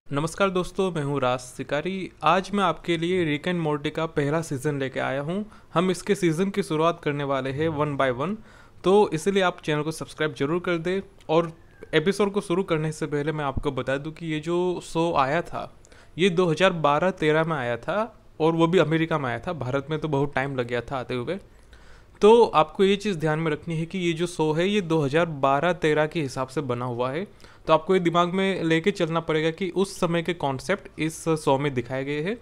नमस्कार दोस्तों, मैं हूँ राज शिकारी। आज मैं आपके लिए रिक एंड मोर्टी का पहला सीज़न लेके आया हूँ। हम इसके सीज़न की शुरुआत करने वाले हैं वन बाय वन, तो इसलिए आप चैनल को सब्सक्राइब जरूर कर दें। और एपिसोड को शुरू करने से पहले मैं आपको बता दूं कि ये जो शो आया था ये 2012-13 में आया था, और वो भी अमेरिका में आया था। भारत में तो बहुत टाइम लग गया था आते हुए। तो आपको ये चीज़ ध्यान में रखनी है कि ये जो शो है ये 2012-13 के हिसाब से बना हुआ है। तो आपको ये दिमाग में लेके चलना पड़ेगा कि उस समय के कॉन्सेप्ट इस शो में दिखाए गए हैं।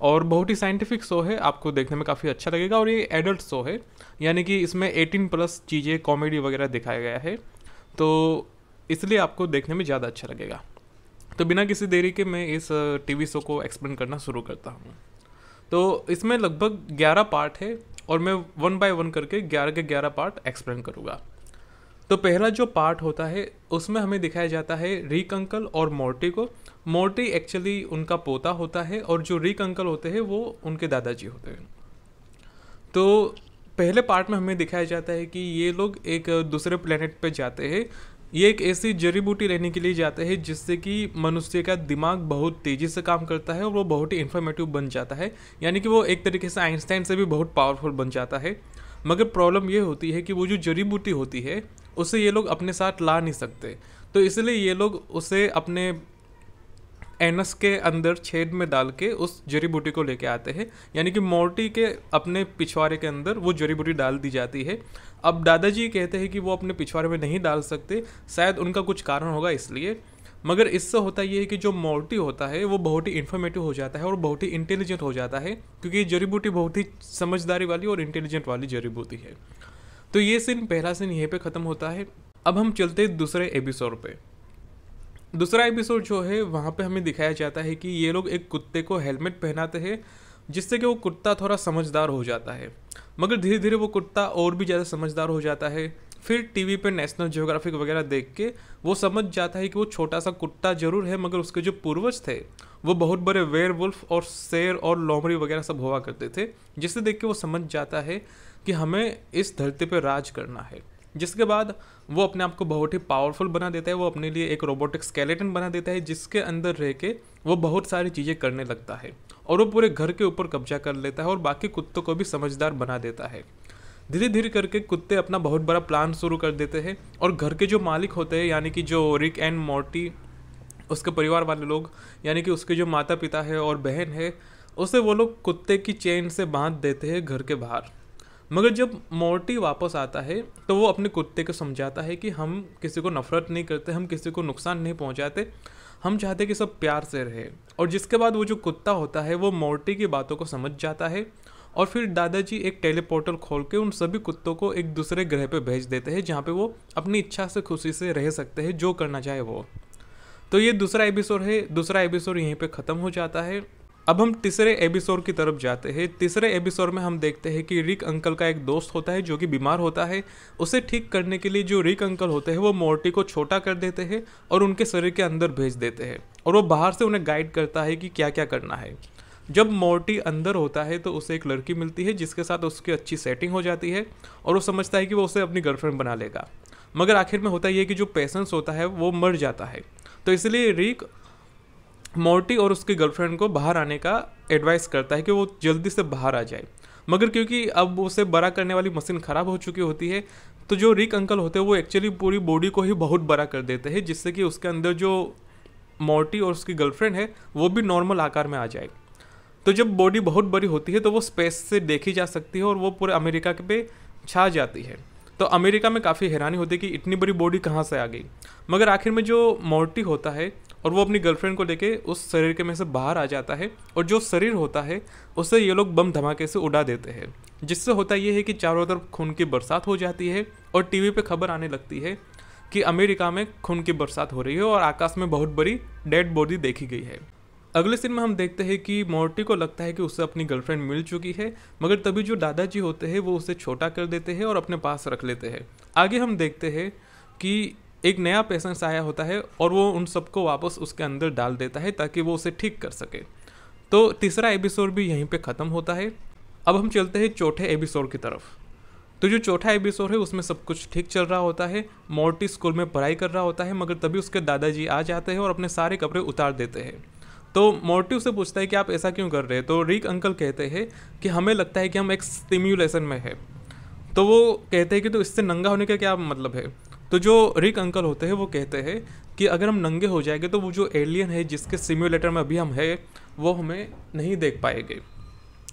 और बहुत ही साइंटिफिक शो है, आपको देखने में काफ़ी अच्छा लगेगा। और ये एडल्ट शो है, यानी कि इसमें 18+ चीज़ें, कॉमेडी वगैरह दिखाया गया है, तो इसलिए आपको देखने में ज़्यादा अच्छा लगेगा। तो बिना किसी देरी के मैं इस टीवी शो को एक्सप्लेन करना शुरू करता हूँ। तो इसमें लगभग 11 पार्ट है, और मैं वन बाय वन करके 11 के 11 पार्ट एक्सप्लेन करूँगा। तो पहला जो पार्ट होता है उसमें हमें दिखाया जाता है रिक अंकल और मोर्टी को। मोर्टी एक्चुअली उनका पोता होता है, और जो रिक अंकल होते हैं वो उनके दादाजी होते हैं। तो पहले पार्ट में हमें दिखाया जाता है कि ये लोग एक दूसरे प्लेनेट पे जाते हैं। ये एक ऐसी जड़ी बूटी लेने के लिए जाते हैं जिससे कि मनुष्य का दिमाग बहुत तेज़ी से काम करता है और वो बहुत ही इन्फॉर्मेटिव बन जाता है, यानी कि वो एक तरीके से आइंस्टाइन से भी बहुत पावरफुल बन जाता है। मगर प्रॉब्लम ये होती है कि वो जो जड़ी बूटी होती है उसे ये लोग अपने साथ ला नहीं सकते। तो इसलिए ये लोग उसे अपने एनस के अंदर छेद में डाल के उस जड़ी बूटी को लेके आते हैं, यानी कि मोर्टी के अपने पिछवाड़े के अंदर वो जड़ी बूटी डाल दी जाती है। अब दादाजी कहते हैं कि वो अपने पिछवाड़े में नहीं डाल सकते, शायद उनका कुछ कारण होगा इसलिए। मगर इससे होता ये है कि जो मोर्टी होता है वो बहुत ही इन्फॉर्मेटिव हो जाता है और बहुत ही इंटेलिजेंट हो जाता है, क्योंकि ये जड़ी बूटी बहुत ही समझदारी वाली और इंटेलिजेंट वाली जड़ी बूटी है। तो ये सीन, पहला सीन यहीं पे ख़त्म होता है। अब हम चलते हैं दूसरे एपिसोड पे। दूसरा एपिसोड जो है वहाँ पे हमें दिखाया जाता है कि ये लोग एक कुत्ते को हेलमेट पहनाते हैं, जिससे कि वो कुत्ता थोड़ा समझदार हो जाता है। मगर धीरे धीरे वो कुत्ता और भी ज़्यादा समझदार हो जाता है। फिर टीवी पे नेशनल ज्योग्राफिक वगैरह देख के वो समझ जाता है कि वो छोटा सा कुत्ता जरूर है, मगर उसके जो पूर्वज थे वो बहुत बड़े वेयरवुल्फ और शेर और लोमड़ी वगैरह सब हुआ करते थे, जिससे देख के वो समझ जाता है कि हमें इस धरती पर राज करना है। जिसके बाद वो अपने आप को बहुत ही पावरफुल बना देता है। वो अपने लिए एक रोबोटिक स्केलेटन बना देता है, जिसके अंदर रह के वो बहुत सारी चीज़ें करने लगता है, और वो पूरे घर के ऊपर कब्जा कर लेता है और बाकी कुत्तों को भी समझदार बना देता है। धीरे धीरे करके कुत्ते अपना बहुत बड़ा प्लान शुरू कर देते हैं, और घर के जो मालिक होते हैं, यानी कि जो रिक एंड मोर्टी, उसके परिवार वाले लोग, यानी कि उसके जो माता पिता है और बहन है, उसे वो लोग कुत्ते की चेन से बांध देते हैं घर के बाहर। मगर जब मोर्टी वापस आता है तो वो अपने कुत्ते को समझाता है कि हम किसी को नफरत नहीं करते, हम किसी को नुकसान नहीं पहुंचाते, हम चाहते कि सब प्यार से रहे। और जिसके बाद वो जो कुत्ता होता है वो मोर्टी की बातों को समझ जाता है, और फिर दादाजी एक टेलीपोर्टल खोल के उन सभी कुत्तों को एक दूसरे ग्रह पे भेज देते हैं, जहाँ पे वो अपनी इच्छा से खुशी से रह सकते हैं, जो करना चाहे वो। तो ये दूसरा एपिसोड है। दूसरा एपिसोड यहीं पे ख़त्म हो जाता है। अब हम तीसरे एपिसोड की तरफ जाते हैं। तीसरे एपिसोड में हम देखते हैं कि रिक अंकल का एक दोस्त होता है जो कि बीमार होता है। उसे ठीक करने के लिए जो रिक अंकल होते हैं वो मोर्टी को छोटा कर देते हैं और उनके शरीर के अंदर भेज देते हैं, और वो बाहर से उन्हें गाइड करता है कि क्या क्या करना है। जब मोर्टी अंदर होता है तो उसे एक लड़की मिलती है जिसके साथ उसकी अच्छी सेटिंग हो जाती है, और वो समझता है कि वो उसे अपनी गर्लफ्रेंड बना लेगा। मगर आखिर में होता यह कि जो पेशेंस होता है वो मर जाता है। तो इसलिए रिक मोर्टी और उसकी गर्लफ्रेंड को बाहर आने का एडवाइस करता है कि वो जल्दी से बाहर आ जाए। मगर क्योंकि अब उसे बड़ा करने वाली मशीन ख़राब हो चुकी होती है, तो जो रिक अंकल होते हैं वो एक्चुअली पूरी बॉडी को ही बहुत बड़ा कर देते हैं, जिससे कि उसके अंदर जो मोर्टी और उसकी गर्लफ्रेंड है वो भी नॉर्मल आकार में आ जाए। तो जब बॉडी बहुत बड़ी होती है तो वो स्पेस से देखी जा सकती है और वो पूरे अमेरिका पे छा जाती है। तो अमेरिका में काफ़ी हैरानी होती है कि इतनी बड़ी बॉडी कहाँ से आ गई। मगर आखिर में जो मोर्टी होता है और वो अपनी गर्लफ्रेंड को लेके उस शरीर के में से बाहर आ जाता है, और जो शरीर होता है उससे ये लोग बम धमाके से उड़ा देते हैं, जिससे होता ये है कि चारों तरफ खून की बरसात हो जाती है, और टीवी पे खबर आने लगती है कि अमेरिका में खून की बरसात हो रही है और आकाश में बहुत बड़ी डेड बॉडी देखी गई है। अगले सीन में हम देखते हैं कि मोर्टी को लगता है कि उसे अपनी गर्लफ्रेंड मिल चुकी है, मगर तभी जो दादाजी होते हैं वो उसे छोटा कर देते हैं और अपने पास रख लेते हैं। आगे हम देखते हैं कि एक नया पेशेंट आया होता है और वो उन सबको वापस उसके अंदर डाल देता है ताकि वो उसे ठीक कर सके। तो तीसरा एपिसोड भी यहीं पे ख़त्म होता है। अब हम चलते हैं चौथे एपिसोड की तरफ। तो जो चौथा एपिसोड है उसमें सब कुछ ठीक चल रहा होता है। मोर्टी स्कूल में पढ़ाई कर रहा होता है, मगर तभी उसके दादाजी आ जाते हैं और अपने सारे कपड़े उतार देते हैं। तो मोर्टी उससे पूछता है कि आप ऐसा क्यों कर रहे हैं। तो रिक अंकल कहते हैं कि हमें लगता है कि हम एक स्टिम्युलेशन में है। तो वो कहते हैं कि तो इससे नंगा होने का क्या मतलब है। तो जो रिक अंकल होते हैं वो कहते हैं कि अगर हम नंगे हो जाएंगे तो वो जो एलियन है जिसके सिम्युलेटर में अभी हम है वो हमें नहीं देख पाएंगे।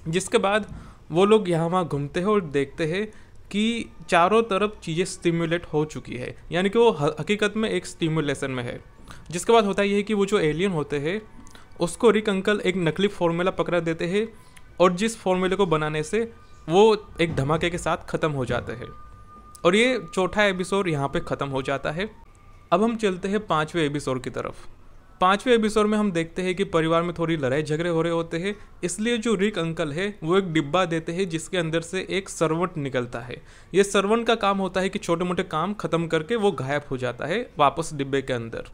जिसके बाद वो लोग यहाँ वहाँ घूमते हैं और देखते हैं कि चारों तरफ चीज़ें स्टिम्युलेट हो चुकी है, यानी कि वो हकीकत में एक स्टिम्युलेशन में है। जिसके बाद होता ये है कि वो जो एलियन होते हैं उसको रिक अंकल एक नकली फॉर्मूला पकड़ा देते हैं, और जिस फॉर्मूले को बनाने से वो एक धमाके के साथ ख़त्म हो जाते हैं। और ये चौथा एपिसोड यहाँ पे ख़त्म हो जाता है। अब हम चलते हैं 5वें एपिसोड की तरफ। 5वें एपिसोड में हम देखते हैं कि परिवार में थोड़ी लड़ाई झगड़े हो रहे होते हैं, इसलिए जो रिक अंकल है वो एक डिब्बा देते हैं जिसके अंदर से एक सर्वेंट निकलता है। ये सर्वेंट का काम होता है कि छोटे मोटे काम खत्म करके वो गायब हो जाता है वापस डिब्बे के अंदर।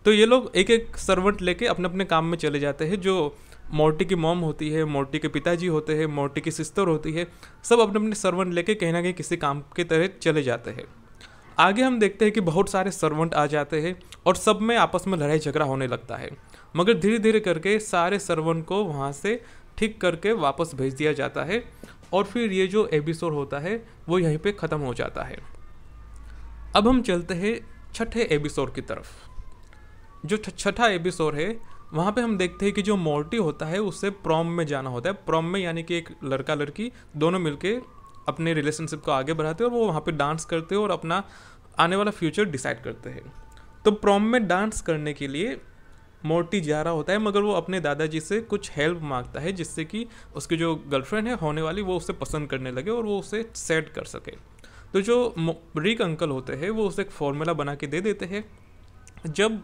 तो ये लोग एक एक सर्वेंट लेके अपने अपने काम में चले जाते हैं। जो मोर्टी की मॉम होती है, मोर्टी के पिताजी होते हैं, मोर्टी की सिस्टर होती है, सब अपने अपने सर्वेंट लेके कहीं ना कहीं किसी काम के तरह चले जाते हैं। आगे हम देखते हैं कि बहुत सारे सर्वेंट आ जाते हैं और सब में आपस में लड़ाई झगड़ा होने लगता है, मगर धीरे धीरे करके सारे सर्वेंट को वहाँ से ठीक करके वापस भेज दिया जाता है। और फिर ये जो एपिसोड होता है वो यहीं पे ख़त्म हो जाता है। अब हम चलते हैं छठे एपिसोड की तरफ। जो छठा एपिसोड है वहाँ पे हम देखते हैं कि जो मोर्टी होता है उससे प्रॉम में जाना होता है। प्रॉम में यानी कि एक लड़का लड़की दोनों मिलके अपने रिलेशनशिप को आगे बढ़ाते हैं और वो वहाँ पे डांस करते हैं और अपना आने वाला फ्यूचर डिसाइड करते हैं। तो प्रॉम में डांस करने के लिए मोर्टी जा रहा होता है, मगर वो अपने दादाजी से कुछ हेल्प मांगता है जिससे कि उसकी जो गर्लफ्रेंड है होने वाली वो उसे पसंद करने लगे और वो उसे सेट कर सके। तो जो रिक अंकल होते हैं वो उसे एक फॉर्मूला बना के दे देते हैं। जब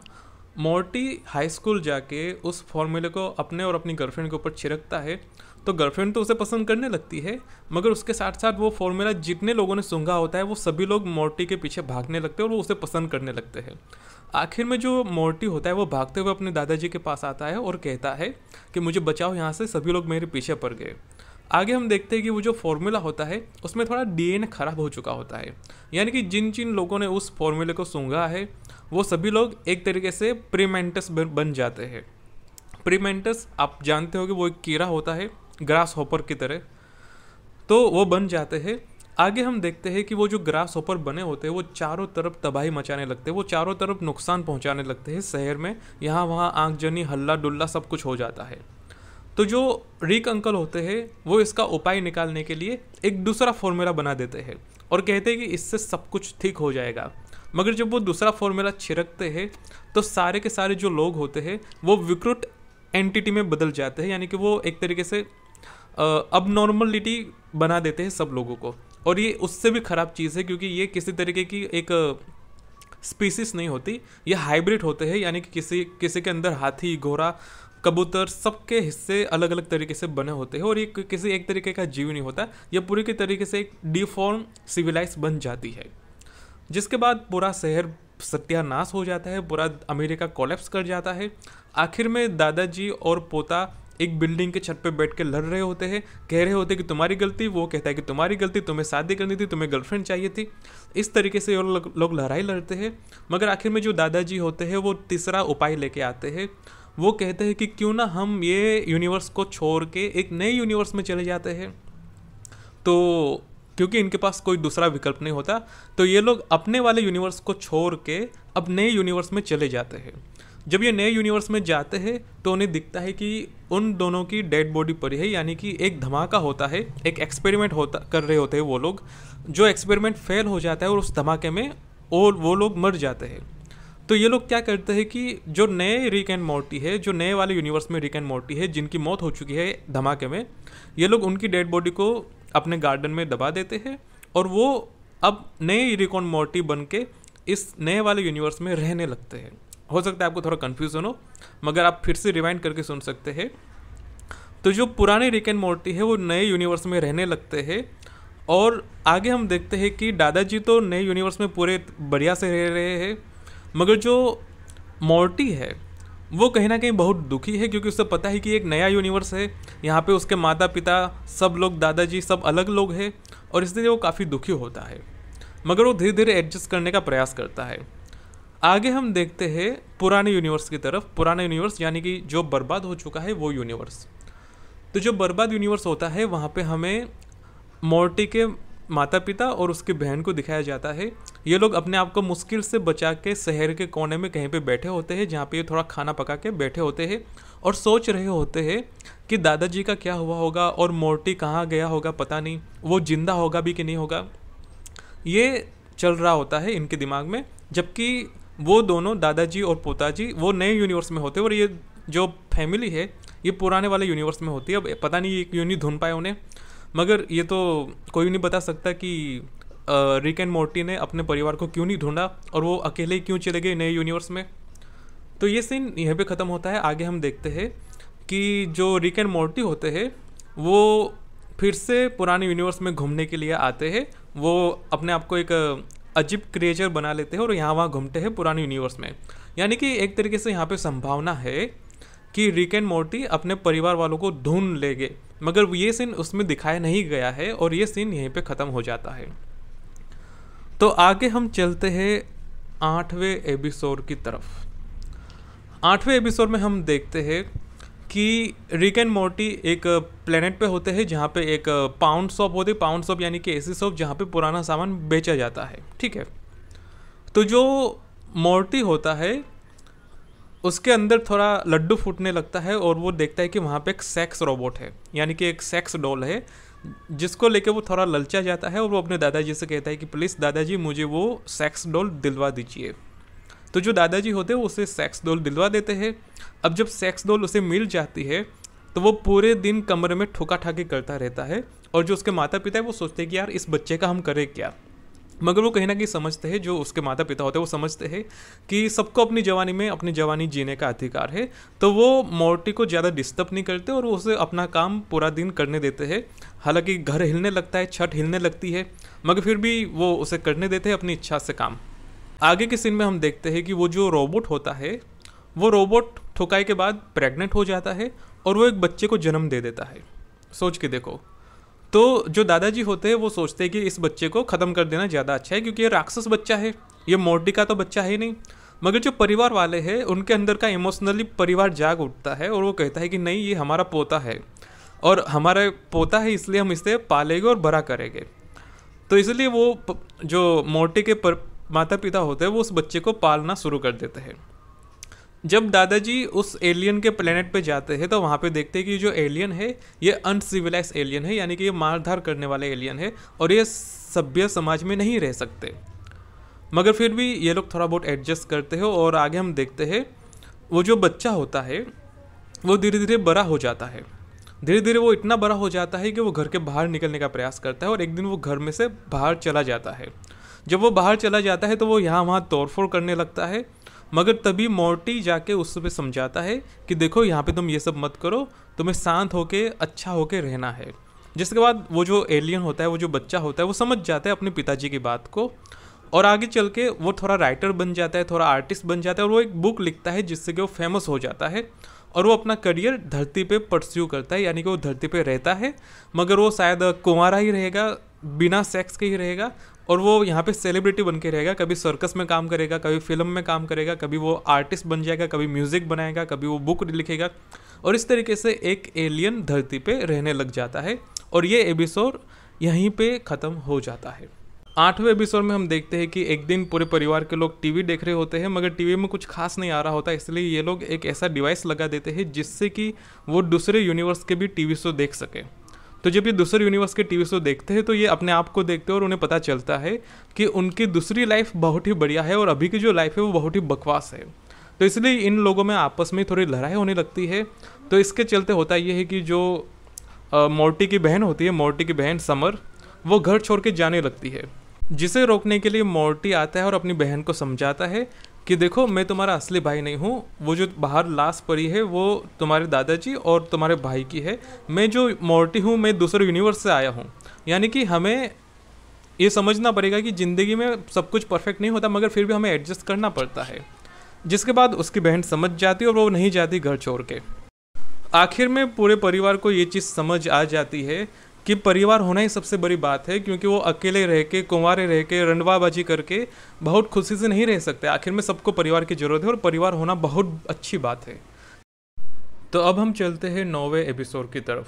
मोर्टी हाई स्कूल जाके उस फॉर्मूले को अपने और अपनी गर्लफ्रेंड के ऊपर छिड़कता है तो गर्लफ्रेंड तो उसे पसंद करने लगती है, मगर उसके साथ साथ वो फॉर्मूला जितने लोगों ने सूंघा होता है वो सभी लोग मोर्टी के पीछे भागने लगते हैं और वो उसे पसंद करने लगते हैं। आखिर में जो मोर्टी होता है वो भागते हुए अपने दादाजी के पास आता है और कहता है कि मुझे बचाओ यहाँ से, सभी लोग मेरे पीछे पड़ गए। आगे हम देखते हैं कि वो जो फॉर्मूला होता है उसमें थोड़ा डीएनए खराब हो चुका होता है, यानी कि जिन जिन लोगों ने उस फॉर्मूले को सूंघा है वो सभी लोग एक तरीके से प्रीमेंटस बन जाते हैं। प्रीमेंटस आप जानते हो कि वो एक कीड़ा होता है ग्रास हॉपर की तरह, तो वो बन जाते हैं। आगे हम देखते हैं कि वो जो ग्रास हॉपर बने होते हैं वो चारों तरफ तबाही मचाने लगते हैं, वो चारों तरफ नुकसान पहुंचाने लगते हैं शहर में। यहाँ वहाँ आगजनी हल्ला डुल्ला सब कुछ हो जाता है। तो जो रिक अंकल होते हैं वो इसका उपाय निकालने के लिए एक दूसरा फॉर्मूला बना देते हैं और कहते हैं कि इससे सब कुछ ठीक हो जाएगा। मगर जब वो दूसरा फॉर्मूला छिड़कते हैं तो सारे के सारे जो लोग होते हैं वो विकृत एंटिटी में बदल जाते हैं, यानी कि वो एक तरीके से अब नॉर्मलिटी बना देते हैं सब लोगों को। और ये उससे भी ख़राब चीज़ है क्योंकि ये किसी तरीके की एक स्पीसीज नहीं होती, ये हाइब्रिड होते हैं, यानी कि किसी के अंदर हाथी घोड़ा कबूतर सबके हिस्से अलग अलग तरीके से बने होते हैं और ये किसी एक तरीके का जीव नहीं होता, ये पूरी के तरीके से एक डिफॉर्म सिविलाइज बन जाती है। जिसके बाद पूरा शहर सत्यानाश हो जाता है, पूरा अमेरिका कोलैप्स कर जाता है। आखिर में दादाजी और पोता एक बिल्डिंग के छत पे बैठ के लड़ रहे होते हैं, कह रहे होते हैं कि तुम्हारी गलती, वो कहता है कि तुम्हारी गलती, तुम्हें शादी करनी थी, तुम्हें गर्लफ्रेंड चाहिए थी। इस तरीके से लोग लड़ाई लड़ते हैं। मगर आखिर में जो दादाजी होते हैं वो तीसरा उपाय लेके आते हैं। वो कहते हैं कि क्यों ना हम ये यूनिवर्स को छोड़ के एक नए यूनिवर्स में चले जाते हैं। तो क्योंकि इनके पास कोई दूसरा विकल्प नहीं होता, तो ये लोग अपने वाले यूनिवर्स को छोड़ के अब नए यूनिवर्स में चले जाते हैं। जब ये नए यूनिवर्स में जाते हैं तो उन्हें दिखता है कि उन दोनों की डेड बॉडी पड़ी है, यानी कि एक धमाका होता है, एक एक्सपेरिमेंट कर रहे होते हैं वो लोग। जो एक्सपेरिमेंट फेल हो जाता है और उस धमाके में और वो लोग मर जाते हैं। तो ये लोग क्या करते हैं कि जो नए रिक एंड मॉर्टी है, जो नए वाले यूनिवर्स में रिक एंड मॉर्टी है जिनकी मौत हो चुकी है धमाके में, ये लोग उनकी डेड बॉडी को अपने गार्डन में दबा देते हैं और वो अब नए रिक एंड मॉर्टी बन के इस नए वाले यूनिवर्स में रहने लगते हैं। हो सकता है आपको थोड़ा कन्फ्यूजन हो, मगर आप फिर से रिवाइंड करके सुन सकते हैं। तो जो पुराने रिक एंड मॉर्टी है वो नए यूनिवर्स में रहने लगते हैं। और आगे हम देखते हैं कि दादाजी तो नए यूनिवर्स में पूरे बढ़िया से रह रहे हैं, मगर जो मॉर्टी है वो कहीं ना कहीं बहुत दुखी है, क्योंकि उसे पता है कि एक नया यूनिवर्स है, यहाँ पे उसके माता पिता सब लोग, दादाजी सब अलग लोग हैं, और इसलिए वो काफ़ी दुखी होता है। मगर वो धीरे धीरे एडजस्ट करने का प्रयास करता है। आगे हम देखते हैं पुराने यूनिवर्स की तरफ। पुराना यूनिवर्स यानी कि जो बर्बाद हो चुका है वो यूनिवर्स। तो जो बर्बाद यूनिवर्स होता है वहाँ पे हमें मॉर्टी के माता पिता और उसकी बहन को दिखाया जाता है। ये लोग अपने आप को मुश्किल से बचा के शहर के कोने में कहीं पे बैठे होते हैं, जहाँ पे ये थोड़ा खाना पका के बैठे होते हैं और सोच रहे होते हैं कि दादाजी का क्या हुआ होगा और मॉर्टी कहाँ गया होगा, पता नहीं वो जिंदा होगा भी कि नहीं होगा। ये चल रहा होता है इनके दिमाग में, जबकि वो दोनों दादाजी और पोताजी वो नए यूनिवर्स में होते हैं और ये जो फैमिली है ये पुराने वाले यूनिवर्स में होती है। अब पता नहीं ये क्यों नहीं ढूंढ पाए उन्हें, मगर ये तो कोई नहीं बता सकता कि रिक एंड मॉर्टी ने अपने परिवार को क्यों नहीं ढूंढा और वो अकेले ही क्यों चले गए नए यूनिवर्स में। तो ये सीन यहाँ पे ख़त्म होता है। आगे हम देखते हैं कि जो रिक एंड मॉर्टी होते हैं वो फिर से पुराने यूनिवर्स में घूमने के लिए आते हैं। वो अपने आप को एक अजीब क्रिएचर बना लेते हैं और यहाँ वहाँ घूमते हैं पुराने यूनिवर्स में। यानी कि एक तरीके से यहाँ पे संभावना है कि रिक एंड मॉर्टी अपने परिवार वालों को ढूंढ लेंगे, मगर ये सीन उसमें दिखाया नहीं गया है और ये सीन यहीं पे ख़त्म हो जाता है। तो आगे हम चलते हैं 8वें एपिसोड की तरफ। 8वें एपिसोड में हम देखते हैं कि रिक एंड मॉर्टी एक प्लेनेट पे होते हैं जहाँ पे एक पाउंड शॉप होती है। पाउंड शॉप यानी कि ऐसी शॉप जहाँ पे पुराना सामान बेचा जाता है, ठीक है। तो जो मॉर्टी होता है उसके अंदर थोड़ा लड्डू फूटने लगता है और वो देखता है कि वहाँ पे एक सेक्स रोबोट है, यानी कि एक सेक्स डॉल है, जिसको लेके वो थोड़ा ललचा जाता है और वो अपने दादाजी से कहता है कि प्लीज़ दादाजी मुझे वो सेक्स डॉल दिलवा दीजिए। तो जो दादाजी होते हैं वो उसे सेक्स डॉल दिलवा देते हैं। अब जब सेक्स डॉल उसे मिल जाती है तो वो पूरे दिन कमरे में ठोका ठाकी करता रहता है और जो उसके माता पिता है वो सोचते हैं कि यार इस बच्चे का हम करें क्या। मगर वो कहीं ना कहीं समझते हैं, जो उसके माता पिता होते हैं वो समझते हैं कि सबको अपनी जवानी में अपनी जवानी जीने का अधिकार है। तो वो मॉर्टी को ज़्यादा डिस्टर्ब नहीं करते और वो उसे अपना काम पूरा दिन करने देते हैं। हालांकि घर हिलने लगता है, छत हिलने लगती है, मगर फिर भी वो उसे करने देते हैं अपनी इच्छा से काम। आगे के सीन में हम देखते हैं कि वो जो रोबोट होता है वो रोबोट ठुकाई के बाद प्रेग्नेंट हो जाता है और वो एक बच्चे को जन्म दे देता है। सोच के देखो। तो जो दादाजी होते हैं वो सोचते हैं कि इस बच्चे को ख़त्म कर देना ज़्यादा अच्छा है, क्योंकि ये राक्षस बच्चा है, ये मॉर्टी का तो बच्चा है नहीं। मगर जो परिवार वाले हैं उनके अंदर का इमोशनली परिवार जाग उठता है और वो कहता है कि नहीं, ये हमारा पोता है और हमारा पोता है इसलिए हम इसे पालेंगे और बड़ा करेंगे। तो इसलिए वो जो मॉर्टी के माता पिता होते हैं वो उस बच्चे को पालना शुरू कर देते हैं। जब दादाजी उस एलियन के प्लेनेट पे जाते हैं तो वहाँ पे देखते हैं कि जो एलियन है ये अनसिविलाइज एलियन है, यानी कि ये मारधार करने वाले एलियन है और ये सभ्य समाज में नहीं रह सकते। मगर फिर भी ये लोग थोड़ा बहुत एडजस्ट करते हैं और आगे हम देखते हैं वो जो बच्चा होता है वो धीरे धीरे बड़ा हो जाता है। धीरे धीरे वो इतना बड़ा हो जाता है कि वो घर के बाहर निकलने का प्रयास करता है और एक दिन वो घर में से बाहर चला जाता है। जब वो बाहर चला जाता है तो वो यहाँ वहाँ तोड़फोड़ करने लगता है, मगर तभी मॉर्टी जाके उस पे समझाता है कि देखो यहाँ पे तुम ये सब मत करो, तुम्हें शांत होके अच्छा होके रहना है। जिसके बाद वो जो एलियन होता है, वो जो बच्चा होता है, वो समझ जाता है अपने पिताजी की बात को और आगे चल के वो थोड़ा राइटर बन जाता है, थोड़ा आर्टिस्ट बन जाता है और वो एक बुक लिखता है जिससे कि वो फेमस हो जाता है और वो अपना करियर धरती पे परस्यू करता है। यानी कि वो धरती पे रहता है मगर वो शायद कुंवारा ही रहेगा, बिना सेक्स के ही रहेगा और वो यहाँ पे सेलिब्रिटी बन के रहेगा। कभी सर्कस में काम करेगा, कभी फिल्म में काम करेगा, कभी वो आर्टिस्ट बन जाएगा, कभी म्यूज़िक बनाएगा, कभी वो बुक लिखेगा और इस तरीके से एक एलियन धरती पे रहने लग जाता है और ये एपिसोड यहीं पे ख़त्म हो जाता है। 8वें एपिसोड में हम देखते हैं कि एक दिन पूरे परिवार के लोग टीवी देख रहे होते हैं मगर टीवी में कुछ खास नहीं आ रहा होता, इसलिए ये लोग एक ऐसा डिवाइस लगा देते हैं जिससे कि वो दूसरे यूनिवर्स के भी टीवी शो देख सके। तो जब ये दूसरे यूनिवर्स के टीवी शो देखते हैं तो ये अपने आप को देखते हैं और उन्हें पता चलता है कि उनकी दूसरी लाइफ बहुत ही बढ़िया है और अभी की जो लाइफ है वो बहुत ही बकवास है। तो इसलिए इन लोगों में आपस में थोड़ी लड़ाई होने लगती है। तो इसके चलते होता ये है कि जो मॉर्टी की बहन होती है, मॉर्टी की बहन समर, वो घर छोड़ के जाने लगती है, जिसे रोकने के लिए मॉर्टी आता है और अपनी बहन को समझाता है कि देखो मैं तुम्हारा असली भाई नहीं हूँ, वो जो बाहर लाश पड़ी है वो तुम्हारे दादाजी और तुम्हारे भाई की है, मैं जो मॉर्टी हूँ मैं दूसरे यूनिवर्स से आया हूँ। यानी कि हमें ये समझना पड़ेगा कि ज़िंदगी में सब कुछ परफेक्ट नहीं होता मगर फिर भी हमें एडजस्ट करना पड़ता है। जिसके बाद उसकी बहन समझ जाती है और वो नहीं जाती घर छोड़ के। आखिर में पूरे परिवार को ये चीज़ समझ आ जाती है कि परिवार होना ही सबसे बड़ी बात है, क्योंकि वो अकेले रह के, कुंवारे रह के, रंडवाबाजी करके बहुत खुशी से नहीं रह सकते। आखिर में सबको परिवार की ज़रूरत है और परिवार होना बहुत अच्छी बात है। तो अब हम चलते हैं 9वें एपिसोड की तरफ।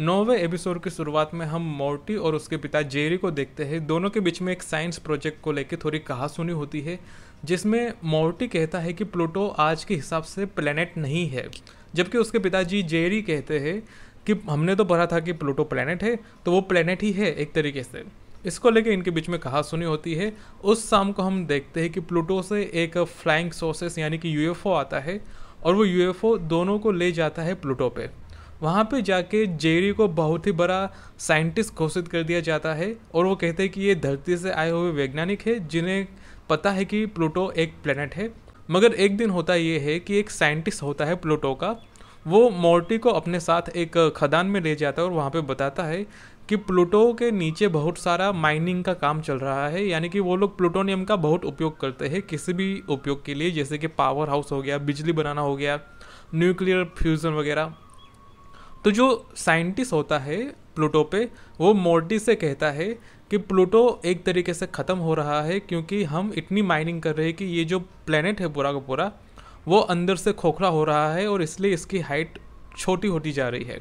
9वें एपिसोड की शुरुआत में हम मोर्टी और उसके पिता जेरी को देखते हैं। दोनों के बीच में एक साइंस प्रोजेक्ट को लेकर थोड़ी कहासुनी होती है, जिसमें मोर्टी कहता है कि प्लूटो आज के हिसाब से प्लेनेट नहीं है, जबकि उसके पिताजी जेरी कहते हैं कि हमने तो पढ़ा था कि प्लूटो प्लेनेट है, तो वो प्लेनेट ही है एक तरीके से। इसको लेके इनके बीच में कहासुनी होती है। उस शाम को हम देखते हैं कि प्लूटो से एक फ्लाइंग सॉसेस यानी कि यूएफओ आता है और वो यूएफओ दोनों को ले जाता है प्लूटो पे। वहाँ पे जाके जेरी को बहुत ही बड़ा साइंटिस्ट घोषित कर दिया जाता है और वो कहते हैं कि ये धरती से आए हुए वैज्ञानिक है जिन्हें पता है कि प्लूटो एक प्लेनेट है। मगर एक दिन होता ये है कि एक साइंटिस्ट होता है प्लूटो का, वो मोर्टी को अपने साथ एक खदान में ले जाता है और वहाँ पे बताता है कि प्लूटो के नीचे बहुत सारा माइनिंग का काम चल रहा है, यानी कि वो लोग प्लूटोनियम का बहुत उपयोग करते हैं किसी भी उपयोग के लिए, जैसे कि पावर हाउस हो गया, बिजली बनाना हो गया, न्यूक्लियर फ्यूज़न वगैरह। तो जो साइंटिस्ट होता है प्लूटो पे, वो मोर्टी से कहता है कि प्लूटो एक तरीके से ख़त्म हो रहा है, क्योंकि हम इतनी माइनिंग कर रहे हैं कि ये जो प्लेनेट है पूरा का पूरा वो अंदर से खोखला हो रहा है और इसलिए इसकी हाइट छोटी होती जा रही है।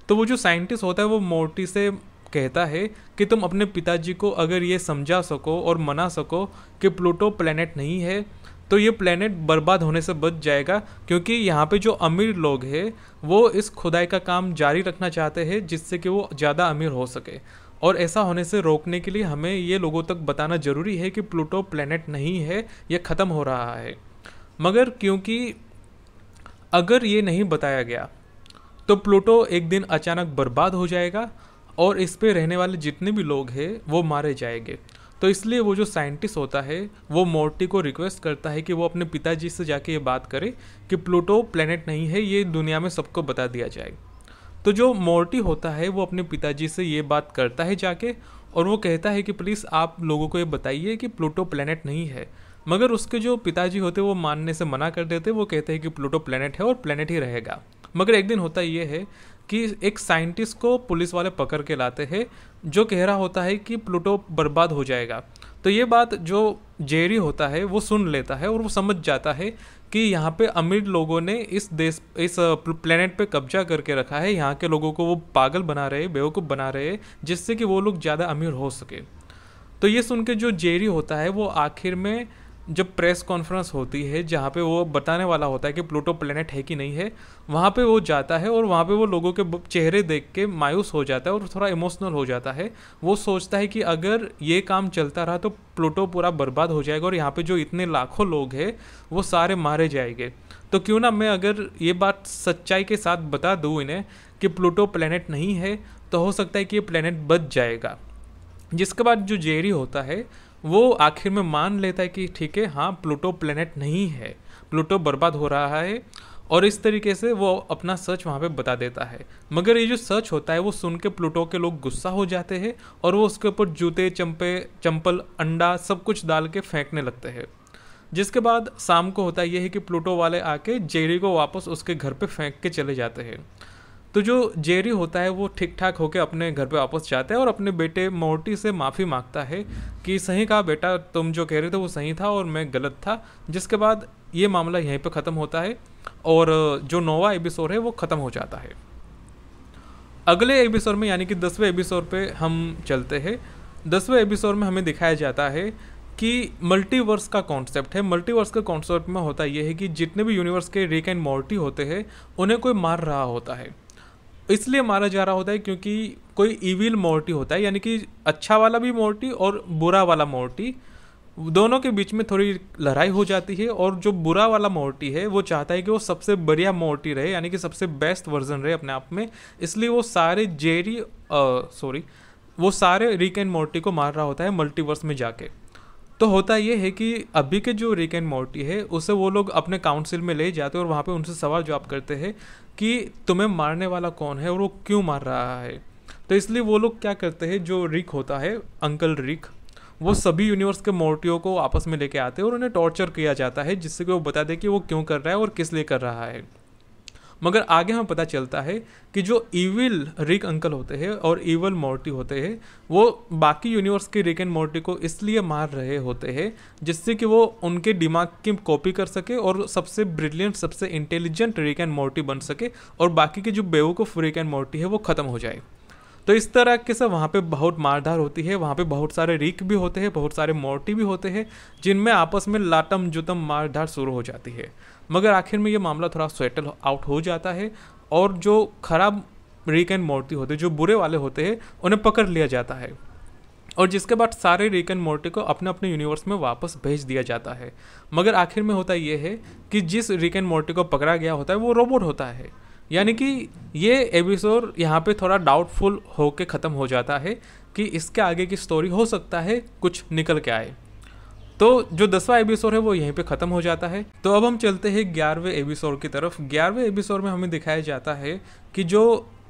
तो वो जो साइंटिस्ट होता है वो मोर्टी से कहता है कि तुम अपने पिताजी को अगर ये समझा सको और मना सको कि प्लूटो प्लेनेट नहीं है, तो ये प्लेनेट बर्बाद होने से बच जाएगा, क्योंकि यहाँ पे जो अमीर लोग हैं वो इस खुदाई का काम जारी रखना चाहते हैं जिससे कि वो ज़्यादा अमीर हो सके, और ऐसा होने से रोकने के लिए हमें ये लोगों तक बताना ज़रूरी है कि प्लूटो प्लेनेट नहीं है, ये ख़त्म हो रहा है। मगर क्योंकि अगर ये नहीं बताया गया तो प्लूटो एक दिन अचानक बर्बाद हो जाएगा और इस पे रहने वाले जितने भी लोग हैं वो मारे जाएंगे। तो इसलिए वो जो साइंटिस्ट होता है वो मोर्टी को रिक्वेस्ट करता है कि वो अपने पिताजी से जाके ये बात करे कि प्लूटो प्लेनेट नहीं है, ये दुनिया में सबको बता दिया जाए। तो जो मोर्टी होता है वो अपने पिताजी से ये बात करता है जाके, और वो कहता है कि प्लीज़ आप लोगों को ये बताइए कि प्लूटो प्लेनेट नहीं है। मगर उसके जो पिताजी होते वो मानने से मना कर देते, वो कहते हैं कि प्लूटो प्लेनेट है और प्लेनेट ही रहेगा। मगर एक दिन होता ये है कि एक साइंटिस्ट को पुलिस वाले पकड़ के लाते हैं जो कह रहा होता है कि प्लूटो बर्बाद हो जाएगा। तो ये बात जो जेरी होता है वो सुन लेता है और वो समझ जाता है कि यहाँ पे अमीर लोगों ने इस प्लेनेट पे कब्जा करके रखा है, यहाँ के लोगों को वो पागल बना रहे, बेवकूफ़ बना रहे, जिससे कि वो लोग ज़्यादा अमीर हो सके। तो ये सुन के जो जेरी होता है वो आखिर में जब प्रेस कॉन्फ्रेंस होती है जहाँ पे वो बताने वाला होता है कि प्लूटो प्लेनेट है कि नहीं है, वहाँ पे वो जाता है और वहाँ पे वो लोगों के चेहरे देख के मायूस हो जाता है और थोड़ा इमोशनल हो जाता है। वो सोचता है कि अगर ये काम चलता रहा तो प्लूटो पूरा बर्बाद हो जाएगा और यहाँ पे जो इतने लाखों लोग हैं वो सारे मारे जाएंगे। तो क्यों ना मैं अगर ये बात सच्चाई के साथ बता दूँ इन्हें कि प्लूटो प्लेनेट नहीं है, तो हो सकता है कि ये प्लेनेट बच जाएगा। जिसके बाद जो जेरी होता है वो आखिर में मान लेता है कि ठीक है, हाँ प्लूटो प्लेनेट नहीं है, प्लूटो बर्बाद हो रहा है, और इस तरीके से वो अपना सच वहाँ पे बता देता है। मगर ये जो सच होता है वो सुन के प्लूटो के लोग गुस्सा हो जाते हैं और वो उसके ऊपर जूते, चंपल, अंडा सब कुछ डाल के फेंकने लगते हैं। जिसके बाद शाम को होता ये है कि प्लूटो वाले आके जेरी को वापस उसके घर पे फेंक के चले जाते हैं। तो जो जेरी होता है वो ठीक ठाक होकर अपने घर पे वापस जाता है और अपने बेटे मोर्टी से माफ़ी मांगता है कि सही कहा बेटा, तुम जो कह रहे थे वो सही था और मैं गलत था। जिसके बाद ये मामला यहीं पे ख़त्म होता है और जो 9वां एपिसोड है वो ख़त्म हो जाता है। अगले एपिसोड में यानी कि 10वें एपिसोड पे हम चलते हैं। 10वें एपिसोड में हमें दिखाया जाता है कि मल्टीवर्स का कॉन्सेप्ट है। मल्टीवर्स के कॉन्सेप्ट में होता ये है कि जितने भी यूनिवर्स के रिक एंड मॉर्टी होते हैं उन्हें कोई मार रहा होता है। इसलिए मारा जा रहा होता है क्योंकि कोई इविल मोर्टी होता है, यानी कि अच्छा वाला भी मोर्टी और बुरा वाला मोर्टी, दोनों के बीच में थोड़ी लड़ाई हो जाती है। और जो बुरा वाला मोर्टी है वो चाहता है कि वो सबसे बढ़िया मोर्टी रहे, यानी कि सबसे बेस्ट वर्जन रहे अपने आप में। इसलिए वो सारे रिक एंड मोर्टी को मार रहा होता है मल्टीवर्स में जाके। तो होता ये है कि अभी के जो रिक एंड मॉर्टी है उसे वो लोग अपने काउंसिल में ले जाते हैं और वहाँ पे उनसे सवाल जवाब करते हैं कि तुम्हें मारने वाला कौन है और वो क्यों मार रहा है। तो इसलिए वो लोग क्या करते हैं, जो रिक होता है, अंकल रिक, वो सभी यूनिवर्स के मोर्टियों को आपस में लेके आते हैं और उन्हें टॉर्चर किया जाता है, जिससे कि वो बता दे कि वो क्यों कर रहा है और किस लिए कर रहा है। मगर आगे हमें पता चलता है कि जो इविल रिक अंकल होते हैं और इविल मोर्टी होते हैं, वो बाकी यूनिवर्स के रिक एंड मोर्टी को इसलिए मार रहे होते हैं जिससे कि वो उनके दिमाग की कॉपी कर सके और सबसे ब्रिलियंट, सबसे इंटेलिजेंट रिक एंड मोर्टी बन सके और बाकी के जो बेवकूफ़ रिक एंड मोर्टी है वो ख़त्म हो जाए। तो इस तरह के सब वहाँ पे बहुत मारधार होती है, वहाँ पे बहुत सारे रिक भी होते हैं, बहुत सारे मोर्टी भी होते हैं, जिनमें आपस में लाटम जुतम मारधार शुरू हो जाती है। मगर आखिर में ये मामला थोड़ा सेटल आउट हो जाता है और जो खराब रिक एंड मोर्टी होते हैं, जो बुरे वाले होते हैं, उन्हें पकड़ लिया जाता है और जिसके बाद सारे रिक एंड मोर्टी को अपने अपने यूनिवर्स में वापस भेज दिया जाता है। मगर आखिर में होता ये है कि जिस रिक एंड मोर्टी को पकड़ा गया होता है वो रोबोट होता है, यानी कि ये एपिसोड यहाँ पे थोड़ा डाउटफुल होके ख़त्म हो जाता है कि इसके आगे की स्टोरी हो सकता है कुछ निकल के आए। तो जो 10वां एपिसोड है वो यहीं पे ख़त्म हो जाता है। तो अब हम चलते हैं 11वें एपिसोड की तरफ। 11वें एपिसोड में हमें दिखाया जाता है कि जो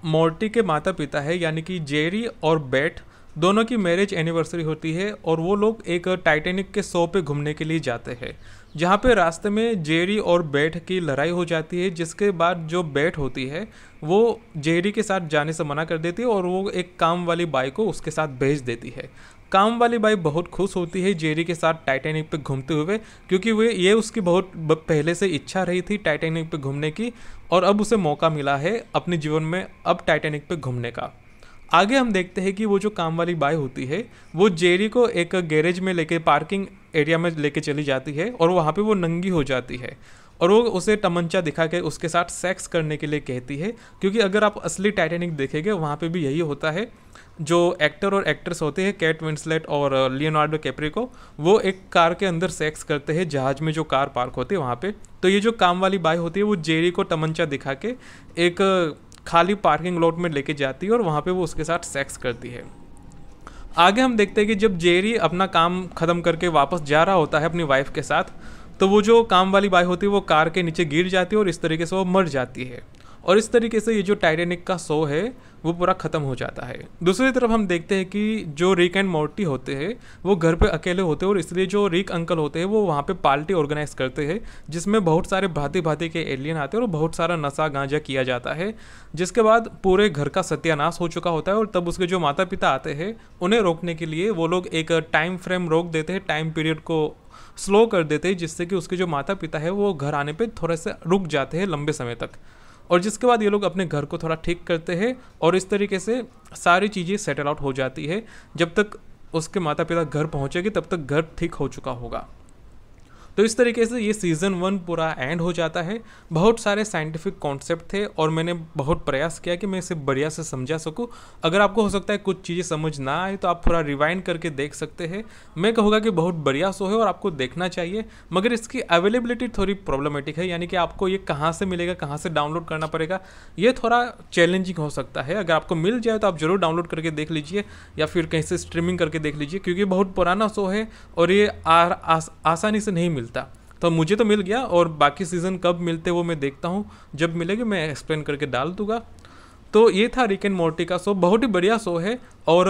मोर्टी के माता पिता है, यानी कि जेरी और बेट, दोनों की मैरिज एनिवर्सरी होती है और वो लोग एक टाइटैनिक के शो पे घूमने के लिए जाते हैं, जहाँ पे रास्ते में जेरी और बेट की लड़ाई हो जाती है, जिसके बाद जो बेट होती है वो जेरी के साथ जाने से मना कर देती है और वो एक काम वाली बाई को उसके साथ भेज देती है। काम वाली बाई बहुत खुश होती है जेरी के साथ टाइटैनिक पे घूमते हुए, क्योंकि ये उसकी बहुत पहले से इच्छा रही थी टाइटैनिक पे घूमने की और अब उसे मौका मिला है अपने जीवन में अब टाइटैनिक पे घूमने का। आगे हम देखते हैं कि वो जो काम वाली बाई होती है वो जेरी को एक गैरेज में लेके पार्किंग एरिया में लेके चली जाती है और वहाँ पे वो नंगी हो जाती है और वो उसे तमंचा दिखा के उसके साथ सेक्स करने के लिए कहती है, क्योंकि अगर आप असली टाइटैनिक देखेंगे वहाँ पे भी यही होता है। जो एक्टर और एक्ट्रेस होते हैं केट विंसलेट और लियोनार्डो कैप्रिको, वो एक कार के अंदर सेक्स करते हैं जहाज में जो कार पार्क होती है वहाँ पे। तो ये जो काम वाली बाई होती है वो जेरी को तमंचा दिखा के एक खाली पार्किंग लॉट में लेके जाती है और वहाँ पे वो उसके साथ सेक्स करती है। आगे हम देखते हैं कि जब जेरी अपना काम ख़त्म करके वापस जा रहा होता है अपनी वाइफ के साथ, तो वो जो काम वाली बाई होती है वो कार के नीचे गिर जाती है और इस तरीके से वो मर जाती है और इस तरीके से ये जो टाइटैनिक का शो है वो पूरा ख़त्म हो जाता है। दूसरी तरफ हम देखते हैं कि जो रिक एंड मोर्टी होते हैं वो घर पे अकेले होते हैं और इसलिए जो रिक अंकल होते हैं वो वहाँ पे पार्टी ऑर्गेनाइज करते हैं, जिसमें बहुत सारे भांति भांति के एलियन आते हैं और बहुत सारा नशा गांजा किया जाता है, जिसके बाद पूरे घर का सत्यानाश हो चुका होता है। और तब उसके जो माता पिता आते हैं उन्हें रोकने के लिए वो लोग एक टाइम फ्रेम रोक देते हैं, टाइम पीरियड को स्लो कर देते हैं, जिससे कि उसके जो माता पिता है वो घर आने पे थोड़े से रुक जाते हैं लंबे समय तक, और जिसके बाद ये लोग अपने घर को थोड़ा ठीक करते हैं और इस तरीके से सारी चीज़ें सेटल आउट हो जाती है। जब तक उसके माता पिता घर पहुँचेगी तब तक घर ठीक हो चुका होगा। तो इस तरीके से ये सीज़न 1 पूरा एंड हो जाता है। बहुत सारे साइंटिफिक कॉन्सेप्ट थे और मैंने बहुत प्रयास किया कि मैं इसे बढ़िया से समझा सकूं। अगर आपको हो सकता है कुछ चीज़ें समझ ना आए तो आप थोड़ा रिवाइंड करके देख सकते हैं। मैं कहूँगा कि बहुत बढ़िया शो है और आपको देखना चाहिए, मगर इसकी अवेलेबिलिटी थोड़ी प्रॉब्लमेटिक है, यानी कि आपको ये कहाँ से मिलेगा, कहाँ से डाउनलोड करना पड़ेगा, ये थोड़ा चैलेंजिंग हो सकता है। अगर आपको मिल जाए तो आप ज़रूर डाउनलोड करके देख लीजिए या फिर कहीं से स्ट्रीमिंग करके देख लीजिए, क्योंकि बहुत पुराना शो है और ये आसानी से नहीं मिलता। तो मुझे तो मिल गया और बाकी सीज़न कब मिलते वो मैं देखता हूँ, जब मिलेंगे मैं एक्सप्लेन करके डाल दूंगा। तो ये था रिक एंड मोर्टी का शो, बहुत ही बढ़िया शो है। और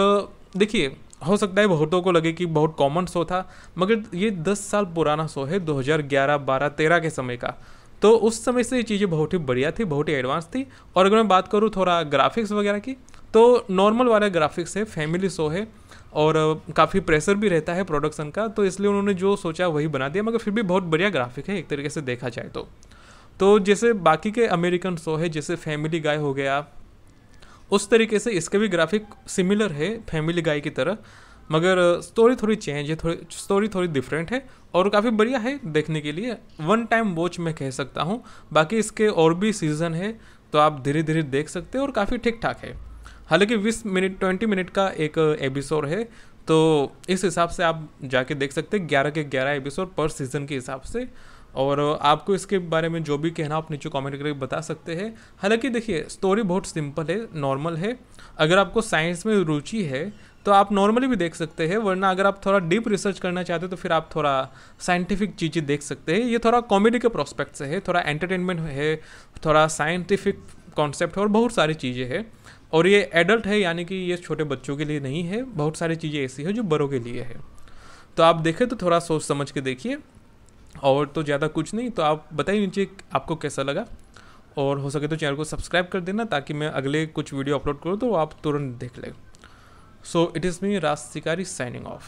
देखिए, हो सकता है बहुतों को लगे कि बहुत कॉमन शो था, मगर ये 10 साल पुराना शो है, 2011, 12, 13 के समय का। तो उस समय से ये चीज़ें बहुत ही बढ़िया थी, बहुत ही एडवांस थी। और अगर मैं बात करूँ थोड़ा ग्राफिक्स वगैरह की, तो नॉर्मल वाला ग्राफिक्स है, फैमिली शो है और काफ़ी प्रेशर भी रहता है प्रोडक्शन का, तो इसलिए उन्होंने जो सोचा वही बना दिया, मगर फिर भी बहुत बढ़िया ग्राफिक है एक तरीके से देखा जाए तो जैसे बाकी के अमेरिकन शो है, जैसे फैमिली गाय हो गया, उस तरीके से इसके भी ग्राफिक सिमिलर है फैमिली गाय की तरह, मगर स्टोरी थोड़ी चेंज है, स्टोरी थोड़ी डिफरेंट है और काफ़ी बढ़िया है देखने के लिए। 1 टाइम वॉच मैं कह सकता हूँ। बाकी इसके और भी सीज़न है तो आप धीरे धीरे देख सकते हैं और काफ़ी ठीक ठाक है। हालांकि 20 मिनट का एक एपिसोड है, तो इस हिसाब से आप जाके देख सकते हैं, 11 के 11 एपिसोड पर सीज़न के हिसाब से। और आपको इसके बारे में जो भी कहना आप नीचे कमेंट करके बता सकते हैं। हालांकि देखिए, स्टोरी बहुत सिंपल है, नॉर्मल है। अगर आपको साइंस में रुचि है तो आप नॉर्मली भी देख सकते हैं, वरना अगर आप थोड़ा डीप रिसर्च करना चाहते हैं तो फिर आप थोड़ा साइंटिफिक चीज़ें देख सकते हैं। ये थोड़ा कॉमेडी के प्रोस्पेक्ट से है, थोड़ा एंटरटेनमेंट है, थोड़ा साइंटिफिक कॉन्सेप्ट है और बहुत सारी चीज़ें हैं। और ये एडल्ट है, यानी कि ये छोटे बच्चों के लिए नहीं है, बहुत सारी चीज़ें ऐसी है जो बड़ों के लिए है। तो आप देखें तो थोड़ा सोच समझ के देखिए, और तो ज़्यादा कुछ नहीं। तो आप बताइए नीचे आपको कैसा लगा, और हो सके तो चैनल को सब्सक्राइब कर देना ताकि मैं अगले कुछ वीडियो अपलोड करूँ तो आप तुरंत देख लें। सो इट इज़ मी राज शिकारी साइनिंग ऑफ।